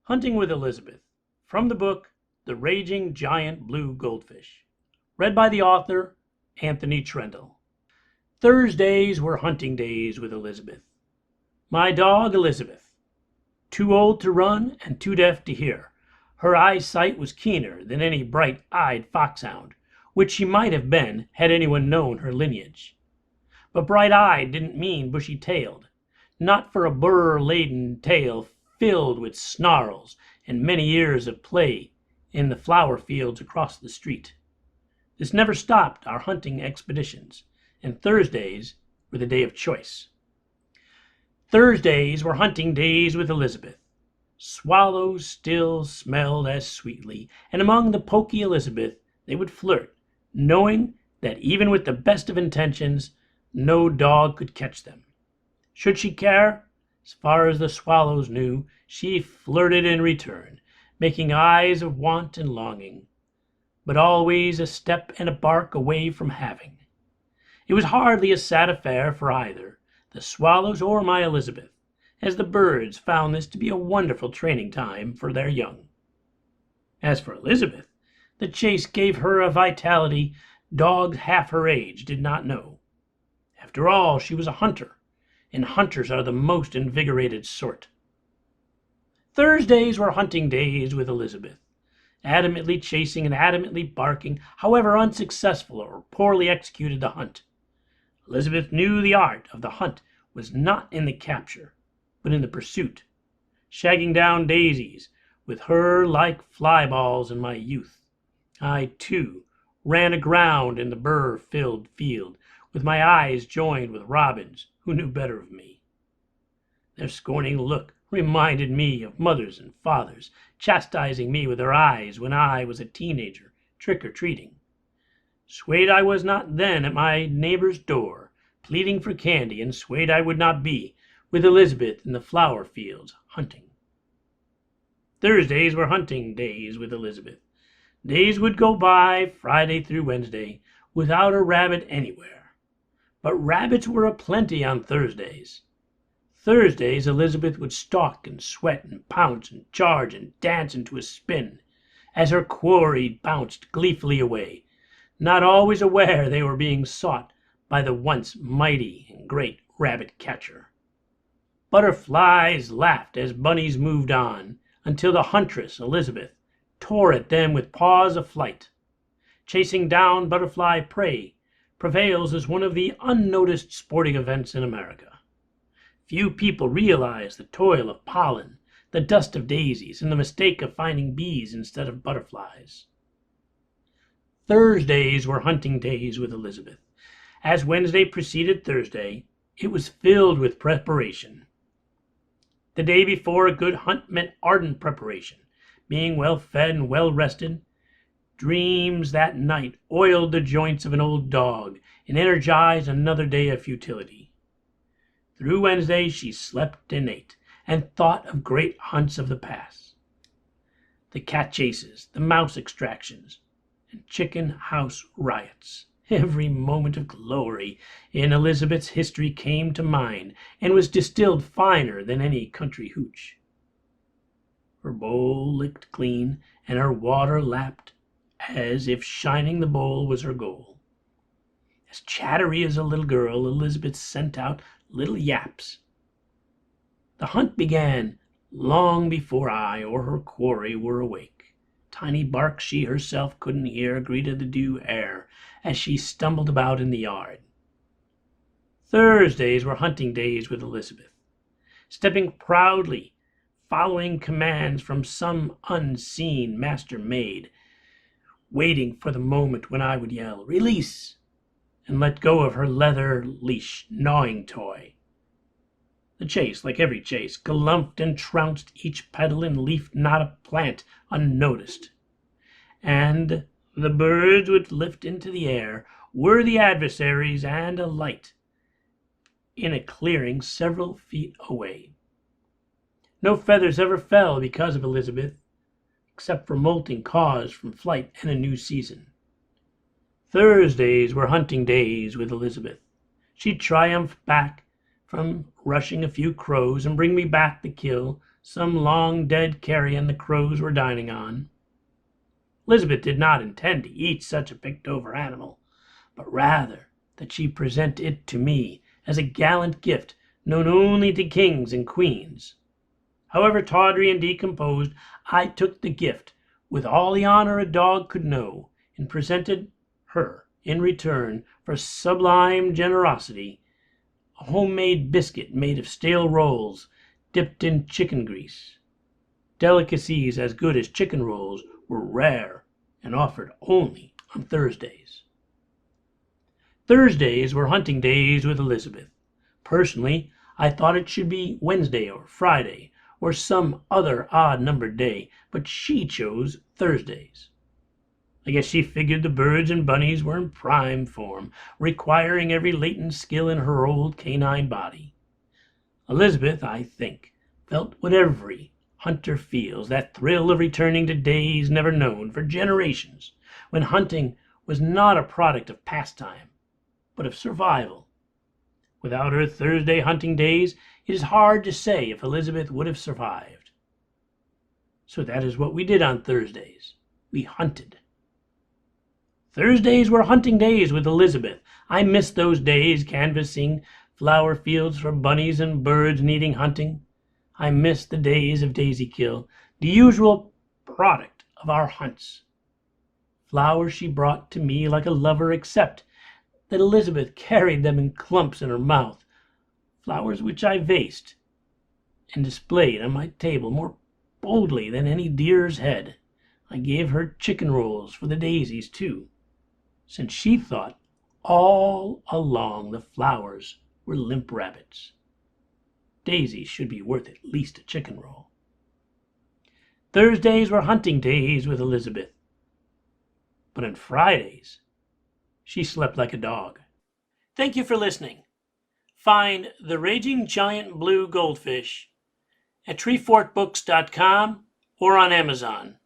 Hunting with Elizabeth, from the book The Raging Giant Blue Goldfish, read by the author Anthony Trendle. Thursdays were hunting days with Elizabeth. My dog Elizabeth, too old to run and too deaf to hear, her eyesight was keener than any bright-eyed foxhound, which she might have been had anyone known her lineage. But bright-eyed didn't mean bushy-tailed, not for a burr-laden tail filled with snarls and many years of play in the flower fields across the street. This never stopped our hunting expeditions, and Thursdays were the day of choice. Thursdays were hunting days with Elizabeth. Swallows still smelled as sweetly, and among the poky Elizabeth they would flirt, knowing that even with the best of intentions, no dog could catch them. Should she care? As far as the swallows knew, she flirted in return, making eyes of want and longing, but always a step and a bark away from having. It was hardly a sad affair for either, the swallows or my Elizabeth, as the birds found this to be a wonderful training time for their young. As for Elizabeth, the chase gave her a vitality dogs half her age did not know. After all, she was a hunter, and hunters are the most invigorated sort. Thursdays were hunting days with Elizabeth, adamantly chasing and adamantly barking, however unsuccessful or poorly executed the hunt. Elizabeth knew the art of the hunt was not in the capture, but in the pursuit, shagging down daisies with her like fly balls in my youth. I, too, ran aground in the burr-filled field, with my eyes joined with robins who knew better of me. Their scorning look reminded me of mothers and fathers chastising me with their eyes when I was a teenager trick-or-treating. Swayed I was not then at my neighbor's door, pleading for candy, and swayed I would not be with Elizabeth in the flower fields hunting. Thursdays were hunting days with Elizabeth. Days would go by, Friday through Wednesday, without a rabbit anywhere. But rabbits were aplenty on Thursdays. Thursdays Elizabeth would stalk and sweat and pounce and charge and dance into a spin, as her quarry bounced gleefully away, not always aware they were being sought by the once mighty and great rabbit-catcher. Butterflies laughed as bunnies moved on, until the huntress, Elizabeth, tore at them with paws of flight. Chasing down butterfly prey prevails as one of the unnoticed sporting events in America. Few people realize the toil of pollen, the dust of daisies, and the mistake of finding bees instead of butterflies. Thursdays were hunting days with Elizabeth. As Wednesday preceded Thursday, it was filled with preparation. The day before a good hunt meant ardent preparation, being well fed and well rested. Dreams that night oiled the joints of an old dog and energized another day of futility. Through Wednesday she slept and ate, and thought of great hunts of the past. The cat chases, the mouse extractions, and chicken house riots. Every moment of glory in Elizabeth's history came to mind, and was distilled finer than any country hooch. Her bowl licked clean, and her water lapped, as if shining the bowl was her goal. As chattery as a little girl, Elizabeth sent out little yaps. The hunt began long before I or her quarry were awake. Tiny barks she herself couldn't hear greeted the dew air as she stumbled about in the yard. Thursdays were hunting days with Elizabeth, stepping proudly, following commands from some unseen master maid, waiting for the moment when I would yell, "Release!" and let go of her leather leash gnawing toy. The chase, like every chase, galumphed and trounced each petal and leafed not a plant unnoticed. And the birds would lift into the air, worthy adversaries, and alight in a clearing several feet away. No feathers ever fell because of Elizabeth, except for molting cause from flight and a new season. Thursdays were hunting days with Elizabeth. She'd triumph back from rushing a few crows and bring me back the kill some long-dead carrion the crows were dining on. Elizabeth did not intend to eat such a picked-over animal, but rather that she present it to me as a gallant gift known only to kings and queens. However tawdry and decomposed, I took the gift with all the honor a dog could know, and presented her, in return for sublime generosity, a homemade biscuit made of stale rolls dipped in chicken grease. Delicacies as good as chicken rolls were rare and offered only on Thursdays. Thursdays were hunting days with Elizabeth. Personally, I thought it should be Wednesday or Friday or some other odd-numbered day, but she chose Thursdays. I guess she figured the birds and bunnies were in prime form, requiring every latent skill in her old canine body. Elizabeth, I think, felt what every hunter feels, that thrill of returning to days never known for generations, when hunting was not a product of pastime, but of survival. Without her Thursday hunting days, it is hard to say if Elizabeth would have survived. So that is what we did on Thursdays. We hunted. Thursdays were hunting days with Elizabeth. I missed those days canvassing flower fields for bunnies and birds needing hunting. I missed the days of daisy kill, the usual product of our hunts. Flowers she brought to me like a lover, except that Elizabeth carried them in clumps in her mouth, flowers which I vased and displayed on my table more boldly than any deer's head. I gave her chicken rolls for the daisies, too, since she thought all along the flowers were limp rabbits. Daisies should be worth at least a chicken roll. Thursdays were hunting days with Elizabeth, but on Fridays she slept like a dog. Thank you for listening. Find The Raging Giant Blue Goldfish at treefortbooks.com or on Amazon.